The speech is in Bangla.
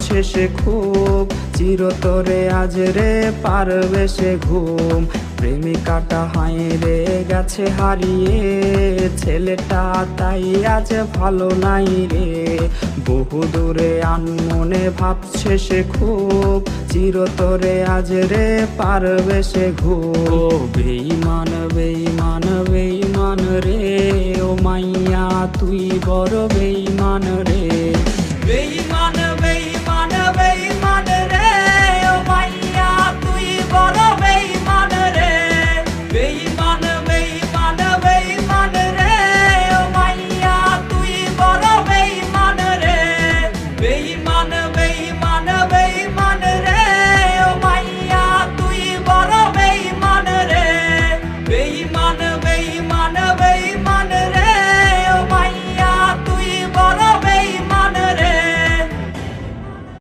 ভাবছে সে খুব, চিরতরে আজ রে পারবে সে ঘুম। প্রেমিকাটা হায় রে গেছে হারিয়ে, ছেলেটা তাই আজ ভালো নাই রে। বহু দূরে আনমনে ভাবছে সে খুব, চিরতরে আজ রে পারবে সে ঘুম। বেঈমান বেঈমান বেঈমান রে, ও মাইয়া তুই বড় বেঈমান রে। বেঈমান